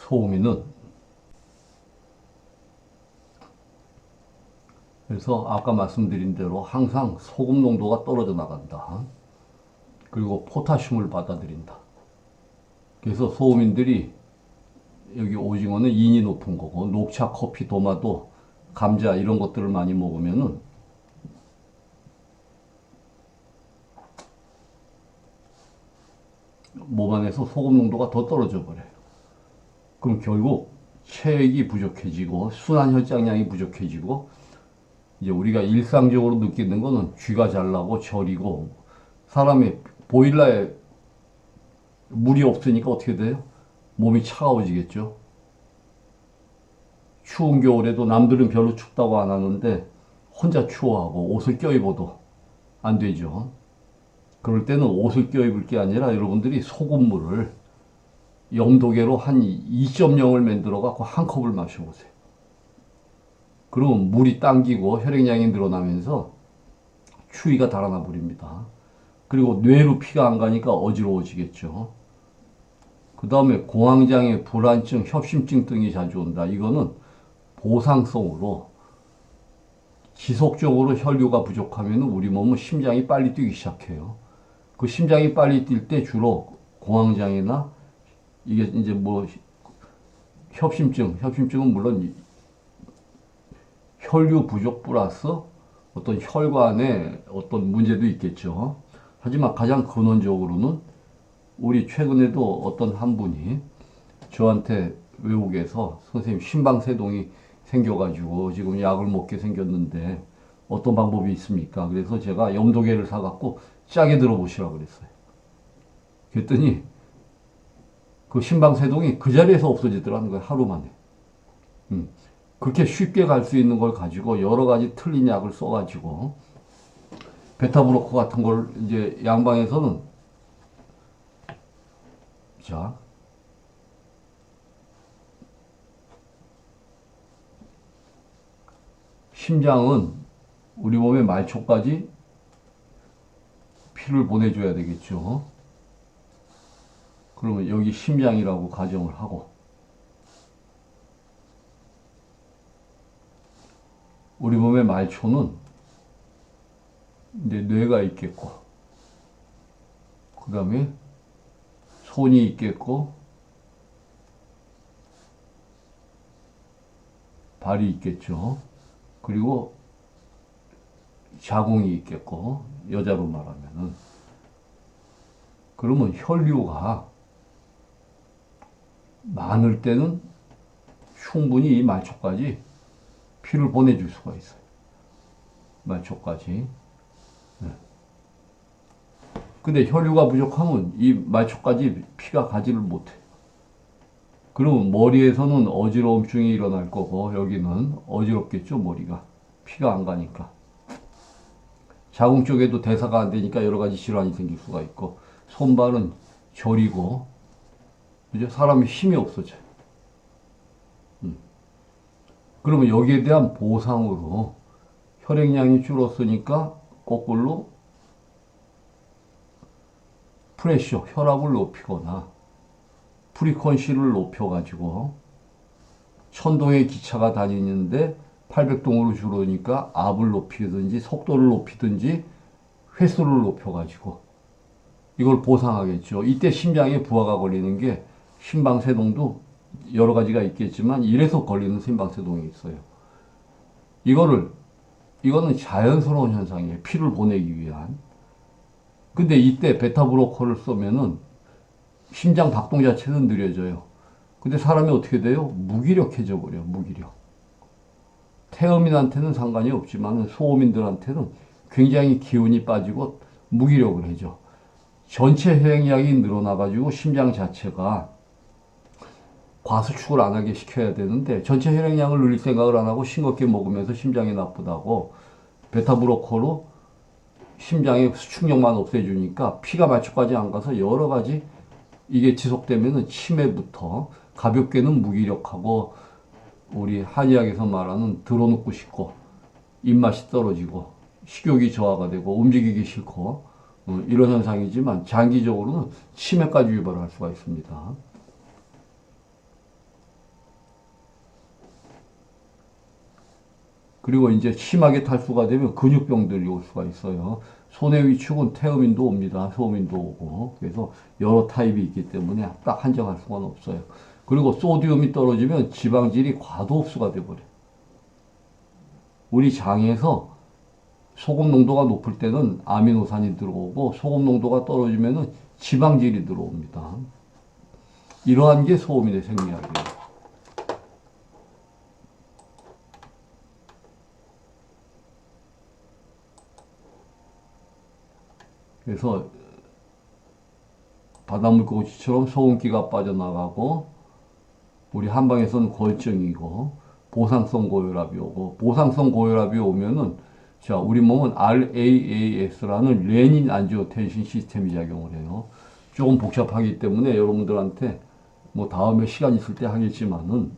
소음이는 그래서 아까 말씀드린 대로 항상 소금 농도가 떨어져 나간다. 그리고 포타슘을 받아들인다. 그래서 소음인들이 여기 오징어는 인이 높은 거고 녹차, 커피, 도마도, 감자 이런 것들을 많이 먹으면은 몸 안에서 소금 농도가 더 떨어져 버려요. 그럼 결국 체액이 부족해지고 순환 혈장량이 부족해지고 이제 우리가 일상적으로 느끼는 거는 쥐가 잘 나고 저리고 사람이 보일러에 물이 없으니까 어떻게 돼요? 몸이 차가워지겠죠. 추운 겨울에도 남들은 별로 춥다고 안 하는데 혼자 추워하고 옷을 껴입어도 안 되죠. 그럴 때는 옷을 껴입을 게 아니라 여러분들이 소금물을 염도계로 한 2.0을 만들어 갖고 한 컵을 마셔보세요. 그러면 물이 당기고 혈액량이 늘어나면서 추위가 달아나 버립니다. 그리고 뇌로 피가 안 가니까 어지러워지겠죠. 그 다음에 공황장애, 불안증, 협심증 등이 자주 온다. 이거는 보상성으로 지속적으로 혈류가 부족하면 우리 몸은 심장이 빨리 뛰기 시작해요. 그 심장이 빨리 뛸 때 주로 공황장애나 이게 이제 뭐 협심증은 물론 혈류 부족 플러스 어떤 혈관에 어떤 문제도 있겠죠. 하지만 가장 근원적으로는 우리 최근에도 어떤 한 분이 저한테 외국에서 선생님 심방세동이 생겨가지고 지금 약을 먹게 생겼는데 어떤 방법이 있습니까? 그래서 제가 염도계를 사갖고 짜게 들어보시라고 그랬어요. 그랬더니 그 심방세동이 그 자리에서 없어지더라는 거예요. 하루 만에. 그렇게 쉽게 갈 수 있는 걸 가지고 여러 가지 틀린 약을 써가지고 베타브로커 같은 걸 이제 양방에서는 자 심장은 우리 몸의 말초까지 피를 보내줘야 되겠죠. 그러면 여기 심장이라고 가정을 하고 우리 몸의 말초는 이제 뇌가 있겠고 그 다음에 손이 있겠고 발이 있겠죠. 그리고 자궁이 있겠고 여자로 말하면은 그러면 혈류가 많을 때는 충분히 이 말초까지 피를 보내줄 수가 있어요. 말초까지. 네. 근데 혈류가 부족하면 이 말초까지 피가 가지를 못해. 그러면 머리에서는 어지러움증이 일어날 거고 여기는 어지럽겠죠, 머리가. 피가 안 가니까. 자궁 쪽에도 대사가 안 되니까 여러 가지 질환이 생길 수가 있고 손발은 저리고 이제 사람이 힘이 없어져요. 그러면 여기에 대한 보상으로 혈액량이 줄었으니까 거꾸로 프레셔, 혈압을 높이거나 프리퀀시를 높여가지고 1000동의 기차가 다니는데 800동으로 줄으니까 압을 높이든지 속도를 높이든지 횟수를 높여가지고 이걸 보상하겠죠. 이때 심장에 부하가 걸리는 게 심방세동도 여러 가지가 있겠지만 이래서 걸리는 심방세동이 있어요. 이거는 자연스러운 현상이에요. 피를 보내기 위한. 근데 이때 베타브로커를 쏘면은 심장 박동 자체는 느려져요. 근데 사람이 어떻게 돼요? 무기력해져 버려요. 무기력. 태음인한테는 상관이 없지만 소음인들한테는 굉장히 기운이 빠지고 무기력을 해줘. 전체 혈액량이 늘어나가지고 심장 자체가 과수축을 안 하게 시켜야 되는데 전체 혈액량을 늘릴 생각을 안 하고 싱겁게 먹으면서 심장이 나쁘다고 베타브로커로 심장의 수축력만 없애주니까 피가 말초까지 안 가서 여러 가지 이게 지속되면은 치매부터 가볍게는 무기력하고 우리 한의학에서 말하는 들어눕고 싶고 입맛이 떨어지고 식욕이 저하가 되고 움직이기 싫고 이런 현상이지만 장기적으로는 치매까지 유발할 수가 있습니다. 그리고 이제 심하게 탈수가 되면 근육병들이 올 수가 있어요. 손해 위축은 태음인도 옵니다. 소음인도 오고. 그래서 여러 타입이 있기 때문에 딱 한정할 수가 없어요. 그리고 소디움이 떨어지면 지방질이 과도 흡수가 돼버려요. 우리 장에서 소금 농도가 높을 때는 아미노산이 들어오고 소금 농도가 떨어지면은 지방질이 들어옵니다. 이러한 게 소음인의 생리학이에요. 그래서 바닷물고기처럼 소금기가 빠져나가고 우리 한방에서는 골증이고 보상성 고혈압이 오고 보상성 고혈압이 오면은 자 우리 몸은 RAAS라는 레닌 안지오텐신 시스템이 작용을 해요. 조금 복잡하기 때문에 여러분들한테 뭐 다음에 시간 있을 때 하겠지만은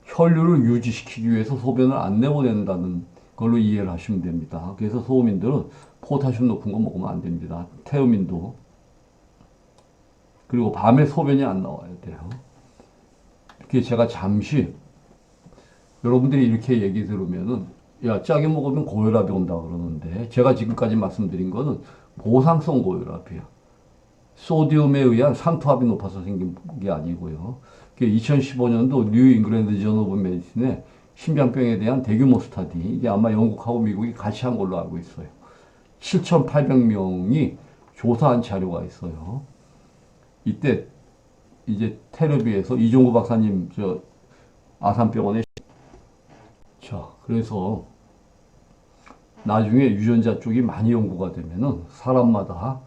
혈류를 유지시키기 위해서 소변을 안 내보낸다는 걸로 이해를 하시면 됩니다. 그래서 소음인들은 포타슘 높은 거 먹으면 안 됩니다. 태음인도. 그리고 밤에 소변이 안 나와야 돼요. 이렇게 제가 잠시 여러분들이 이렇게 얘기 들으면은 야 짜게 먹으면 고혈압이 온다 그러는데 제가 지금까지 말씀드린 거는 보상성 고혈압이에요. 소디움에 의한 산투압이 높아서 생긴 게 아니고요. 2015년도 뉴 잉글랜드 저널 오브 메디신에 심장병에 대한 대규모 스터디, 이게 아마 영국하고 미국이 같이 한 걸로 알고 있어요. 7,800명이 조사한 자료가 있어요. 이때 이제 테레비에서 이종구 박사님 저 아산병원에 자 그래서 나중에 유전자 쪽이 많이 연구가 되면은 사람마다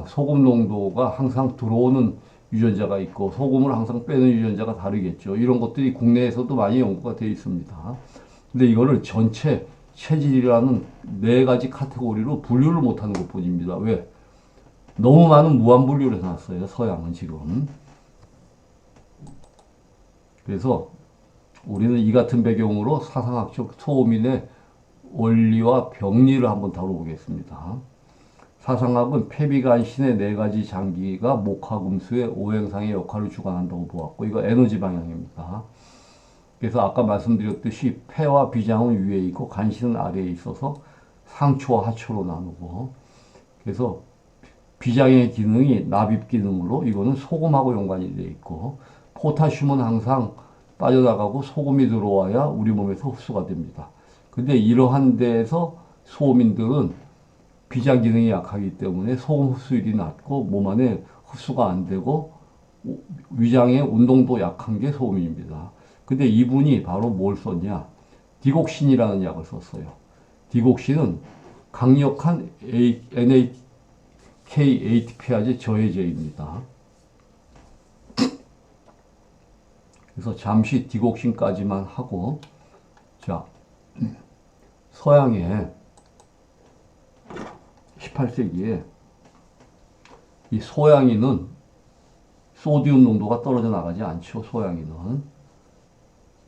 소금 농도가 항상 들어오는 유전자가 있고 소금을 항상 빼는 유전자가 다르겠죠. 이런 것들이 국내에서도 많이 연구가 되어 있습니다. 근데 이거를 전체 체질이라는 네 가지 카테고리로 분류를 못하는 것 뿐입니다. 왜? 너무 많은 무한 분류를 해놨어요. 서양은 지금. 그래서 우리는 이 같은 배경으로 사상학적 소음인의 원리와 병리를 한번 다뤄보겠습니다. 사상학은 폐비간신의 네 가지 장기가 목화금수의 오행상의 역할을 주관한다고 보았고 이거 에너지 방향입니다. 그래서 아까 말씀드렸듯이 폐와 비장은 위에 있고 간신은 아래에 있어서 상초와 하초로 나누고 그래서 비장의 기능이 납입 기능으로 이거는 소금하고 연관이 되어 있고 포타슘은 항상 빠져나가고 소금이 들어와야 우리 몸에서 흡수가 됩니다. 근데 이러한 데에서 소음인들은 비장 기능이 약하기 때문에 소금 흡수율이 낮고 몸 안에 흡수가 안 되고 위장의 운동도 약한 게 소음입니다. 근데 이분이 바로 뭘 썼냐? 디곡신이라는 약을 썼어요. 디곡신은 강력한 NAK-ATPase 저해제입니다. 그래서 잠시 디곡신까지만 하고 자 서양에 18세기에 이 소양인은 소디움 농도가 떨어져 나가지 않죠. 소양인은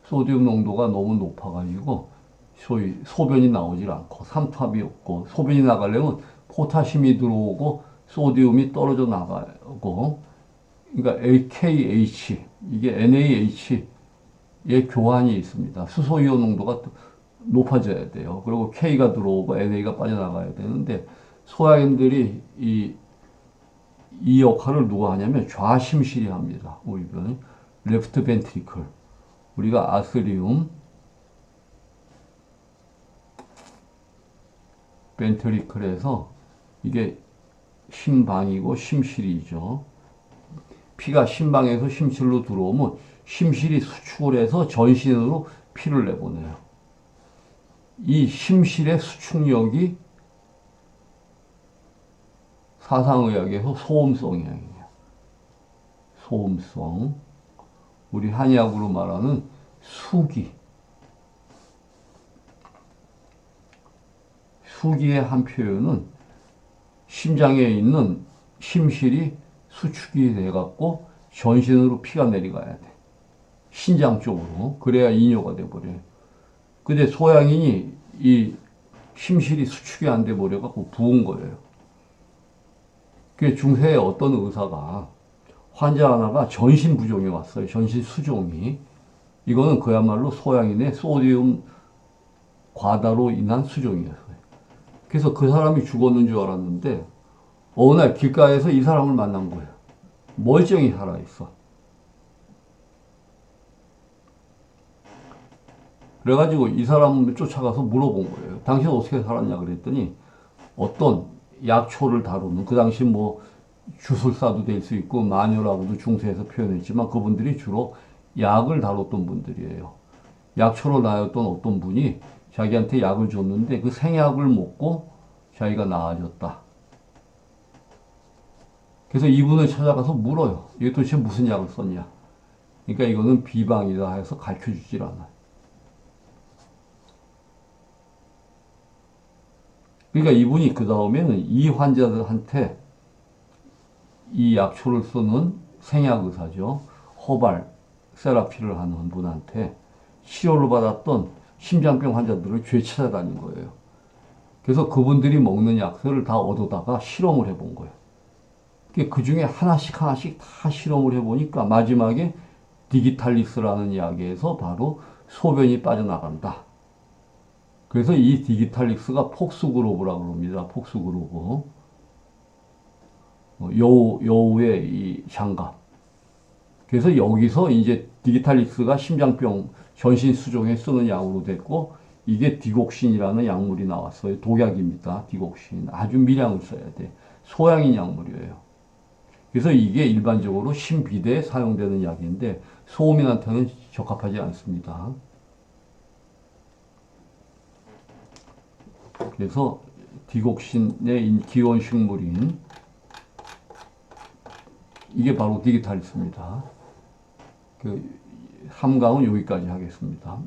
소디움 농도가 너무 높아가지고 소위 소변이 나오질 않고 삼투압이 없고 소변이 나가려면 포타슘이 들어오고 소디움이 떨어져 나가고 그러니까 AKH 이게 NaH의 교환이 있습니다. 수소이온 농도가 높아져야 돼요. 그리고 K가 들어오고 NA가 빠져나가야 되는데 소양인들이 이 역할을 누가 하냐면 좌심실이 합니다. 우리는 레프트 벤트리클 우리가 아스리움 벤트리클에서 이게 심방이고 심실이죠. 피가 심방에서 심실로 들어오면 심실이 수축을 해서 전신으로 피를 내보내요. 이 심실의 수축력이 사상의학에서 소음성이에요. 소음성. 우리 한의학으로 말하는 수기. 수기의 한 표현은 심장에 있는 심실이 수축이 돼갖고 전신으로 피가 내려가야 돼. 신장 쪽으로. 그래야 이뇨가 돼버려요. 근데 소양인이 이 심실이 수축이 안 돼버려갖고 부은 거예요. 그 중세에 어떤 의사가 환자 하나가 전신 부종이 왔어요. 전신 수종이. 이거는 그야말로 소양인의 소디움 과다로 인한 수종이었어요. 그래서 그 사람이 죽었는 줄 알았는데 어느 날 길가에서 이 사람을 만난 거예요. 멀쩡히 살아있어. 그래가지고 이 사람을 쫓아가서 물어본 거예요. 당신 어떻게 살았냐 그랬더니 어떤 약초를 다루는, 그 당시 뭐 주술사도 될 수 있고 마녀라고도 중세에서 표현했지만 그분들이 주로 약을 다뤘던 분들이에요. 약초로 나였던 어떤 분이 자기한테 약을 줬는데 그 생약을 먹고 자기가 나아졌다. 그래서 이분을 찾아가서 물어요. 이게 도대체 무슨 약을 썼냐? 그러니까 이거는 비방이다 해서 가르쳐 주질 않아요. 그러니까 이분이 그 다음에는 이 환자들한테 이 약초를 쓰는 생약 의사죠. 허발 세라피를 하는 분한테 치료를 받았던 심장병 환자들을 죄찾아다닌 거예요. 그래서 그분들이 먹는 약들을 다 얻어다가 실험을 해본 거예요. 그 중에 하나씩 하나씩 다 실험을 해보니까 마지막에 디기탈리스라는 약에서 바로 소변이 빠져나간다. 그래서 이 디기탈리스가 폭스그로브라고 합니다. 폭스그로브. 여우의 이 장갑. 그래서 여기서 이제 디기탈리스가 심장병 전신 수종에 쓰는 약으로 됐고, 이게 디곡신이라는 약물이 나왔어요. 독약입니다. 디곡신. 아주 미량을 써야 돼. 소양인 약물이에요. 그래서 이게 일반적으로 심비대에 사용되는 약인데 소음인한테는 적합하지 않습니다. 그래서 디곡신의 기원 식물인 이게 바로 디기탈리스입니다. 그 함강은 여기까지 하겠습니다.